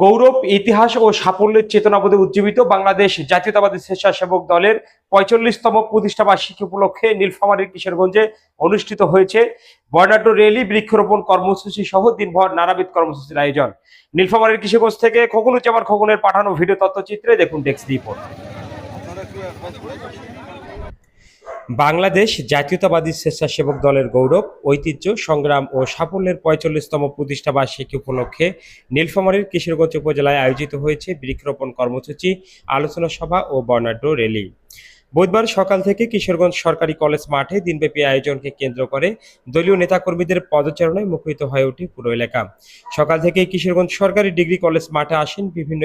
গৌরব, ইতিহাস ও সাফল্যের চেতনাবোধে উজ্জীবিত বাংলাদেশ জাতীয়তাবাদী স্বেচ্ছাসেবক দলের ৪৫তম প্রতিষ্ঠা বার্ষিকী উপলক্ষে নীলফামারীর কিশোরগঞ্জে অনুষ্ঠিত হয়েছে বর্ণাঢ্য র্যালি, বৃক্ষরোপণ কর্মসূচি সহ দিনভর নানাবিধ কর্মসূচির আয়োজন। নীলফামারীর কিশোরগঞ্জ থেকে খোকনুজ্জামান খোকনের পাঠানো ভিডিও তথ্যচিত্রে দেখুন ডেস্ক রিপোর্ট। বাংলাদেশ জাতীয়তাবাদী স্বেচ্ছাসেবক দলের গৌরব, ঐতিহ্য, সংগ্রাম ও সাফল্যের ৪৫তম প্রতিষ্ঠা বার্ষিকী উপলক্ষে নীলফামারীর কিশোরগঞ্জ উপজেলায় আয়োজিত হয়েছে বৃক্ষরোপণ কর্মসূচি, আলোচনা সভা ও বর্ণাঢ্য র্যালি। বুধবার সকাল থেকে কিশোরগঞ্জ সরকারি কলেজ মাঠে দিনব্যাপী আয়োজনকে কেন্দ্র করে দলীয় নেতাকর্মীদের পদচারণায় মুখরিত হয়ে ওঠে পুরো এলাকা। সকাল থেকে কিশোরগঞ্জ সরকারি ডিগ্রি কলেজ মাঠে আসেন বিভিন্ন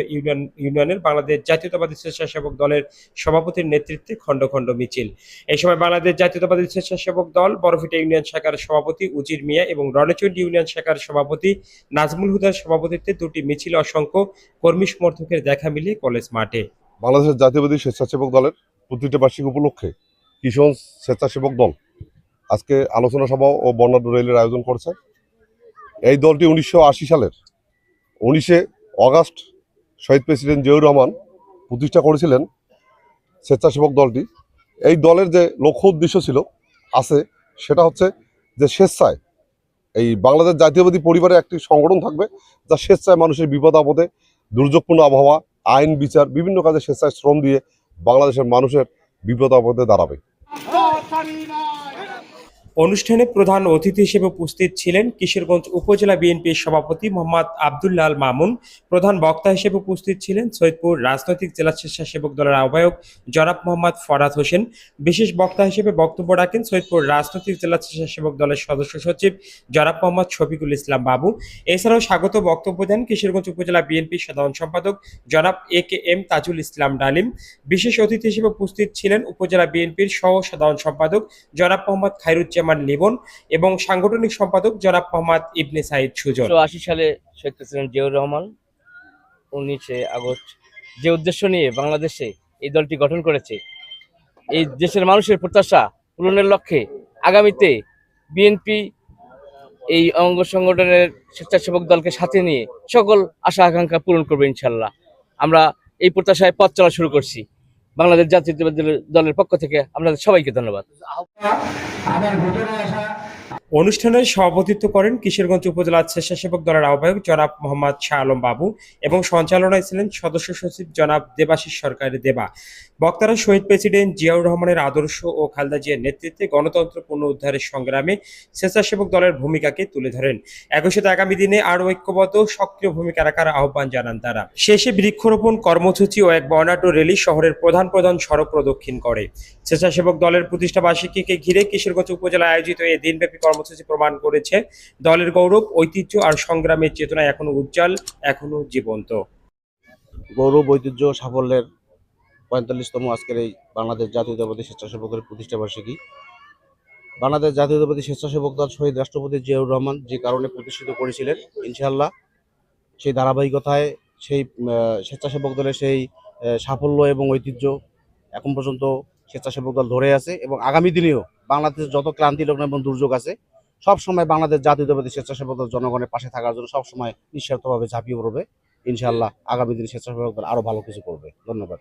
ইউনিয়নের বাংলাদেশ জাতীয়তাবাদী স্বেচ্ছাসেবক দলের সভাপতির নেতৃত্বে খণ্ড খণ্ড মিছিল। এই সময় বাংলাদেশ জাতীয়তাবাদী স্বেচ্ছাসেবক দল বড়ভিটা ইউনিয়ন শাখার সভাপতি উজির মিয়া এবং রণচণ্ডী ইউনিয়ন শাখার সভাপতি নাজমুল হুদার সভাপতিত্বে দুটি মিছিল অসংখ্য কর্মী সমর্থকের দেখা মিলে কলেজ মাঠে। বাংলাদেশের জাতীয়বাদী স্বেচ্ছাসেবক দলের প্রতিষ্ঠা বার্ষিকী উপলক্ষে কিশোরগঞ্জ স্বেচ্ছাসেবক দল আজকে আলোচনা সভা ও বর্ণাঢ্য র্যালির আয়োজন করেছে। এই দলটি ১৯৮০ সালের ১৯শে অগাস্ট শহীদ প্রেসিডেন্ট জিয়াউর রহমান প্রতিষ্ঠা করেছিলেন স্বেচ্ছাসেবক দলটি। এই দলের যে লক্ষ্য উদ্দেশ্য ছিল আছে সেটা হচ্ছে যে স্বেচ্ছায় এই বাংলাদেশ জাতীয়বাদী পরিবারে একটি সংগঠন থাকবে যা স্বেচ্ছায় মানুষের বিপদ আপদে, দুর্যোগপূর্ণ আবহাওয়া, আইন বিচার বিভিন্ন কাজে স্বেচ্ছায় শ্রম দিয়ে বাংলাদেশের মানুষের বিপদ আপদে দাঁড়াবে। অনুষ্ঠানে প্রধান অতিথি হিসেবে উপস্থিত ছিলেন কিশোরগঞ্জ উপজেলা বিএনপির সভাপতি মোহাম্মদ আব্দুল্লাহ আল মামুন। প্রধান বক্তা হিসেবে উপস্থিত ছিলেন সৈয়দপুর রাজনৈতিক জেলা স্বেচ্ছাসেবক দলের আহ্বায়ক জনাব মোহাম্মদ ফরহাদ হোসেন। বিশেষ বক্তা হিসেবে বক্তব্য রাখেন সৈয়দপুর রাজনৈতিক জেলা স্বেচ্ছাসেবক দলের সদস্য সচিব জনাব মোহাম্মদ শফিকুল ইসলাম বাবু। এছাড়াও স্বাগত বক্তব্য দেন কিশোরগঞ্জ উপজেলা বিএনপির সাধারণ সম্পাদক জনাব এ.কে.এম. তাজুল ইসলাম ডালিম। বিশেষ অতিথি হিসেবে উপস্থিত ছিলেন উপজেলা বিএনপির সহ সাধারণ সম্পাদক জনাব মোহাম্মদ খায়রুজ্জামান লিবন এবং সাংগঠনিক সম্পাদক জনাব মোহাম্মদ ইবনে সাইদ সুজন। ১৯৮০ সালে শহীদ প্রেসিডেন্ট জিয়াউর রহমান ১৯শে আগস্ট যে উদ্দেশ্য নিয়ে বাংলাদেশে এই দলটি গঠন করেছে, এই দেশের মানুষের প্রত্যাশা পূরণের লক্ষ্যে আগামীতে বিএনপি এই অঙ্গ সংগঠনের স্বেচ্ছাসেবক দলকে সাথে নিয়ে সকল আশা আকাঙ্ক্ষা পূরণ করবে ইনশাল্লাহ। আমরা এই প্রত্যাশায় পথ চলা শুরু করছি। বাংলাদেশ জাতীয়তাবাদী দলের পক্ষ থেকে আপনাদের সবাইকে ধন্যবাদ। অনুষ্ঠানে সভাপতিত্ব করেন কিশোরগঞ্জ উপজেলা স্বেচ্ছাসেবক দলের আহ্বায়ক জনাব মোহাম্মদ শাহ আলম বাবু এবং সঞ্চালনায় ছিলেন সদস্য সচিব জনাব দেবাশিস সরকারের দেবা। বক্তারা শহীদ প্রেসিডেন্ট জিয়াউর রহমানের আদর্শ ও খালেদা জিয়ার নেতৃত্বে গণতন্ত্র পুনরুদ্ধারের সংগ্রামে স্বেচ্ছাসেবক দলের ভূমিকাকে তুলে ধরেন। একই সাথে আগামী দিনে আরও ঐক্যবদ্ধ সক্রিয় ভূমিকা রাখার আহ্বান জানান তারা। শেষে বৃক্ষরোপণ কর্মসূচি ও এক বর্ণাঢ্য র্যালি শহরের প্রধান সড়ক প্রদক্ষিণ করে। স্বেচ্ছাসেবক দলের প্রতিষ্ঠা বার্ষিকীকে ঘিরে কিশোরগঞ্জ উপজেলায় আয়োজিত এই দিনব্যাপী কর্মসূচি প্রমাণ করেছে দলের গৌরব, ঐতিহ্য আর সংগ্রামের চেতনা এখনো উজ্জ্বল, এখনো জীবন্ত। গৌরব, ঐতিহ্য, সাফল্যের ৪৫তম আজকের এই বাংলাদেশ জাতীয়তাবাদী স্বেচ্ছাসেবক দলের প্রতিষ্ঠা বার্ষিকী। বাংলাদেশ জাতীয়তাবাদী স্বেচ্ছাসেবক দল শহীদ রাষ্ট্রপতি জিয়াউর রহমান যে কারণে প্রতিষ্ঠিত করেছিলেন, ইনশাআল্লাহ সেই ধারাবাহিকতায় সেই স্বেচ্ছাসেবক দলের সেই সাফল্য এবং ঐতিহ্য এখন পর্যন্ত স্বেচ্ছাসেবক দল ধরে আছে এবং আগামী দিনেও বাংলাদেশের যত ক্রান্তি লগ্ন এবং দুর্যোগ আছে সব সময় বাংলাদেশ জাতীয়তাবাদী স্বেচ্ছাসেবক দল জনগণের পাশে থাকার জন্য সবসময় নিঃস্বার্থভাবে ঝাঁপিয়ে পড়বে। ইনশাআল্লাহ আগামী দিনে স্বেচ্ছাসেবক দল আরো ভালো কিছু করবে। ধন্যবাদ।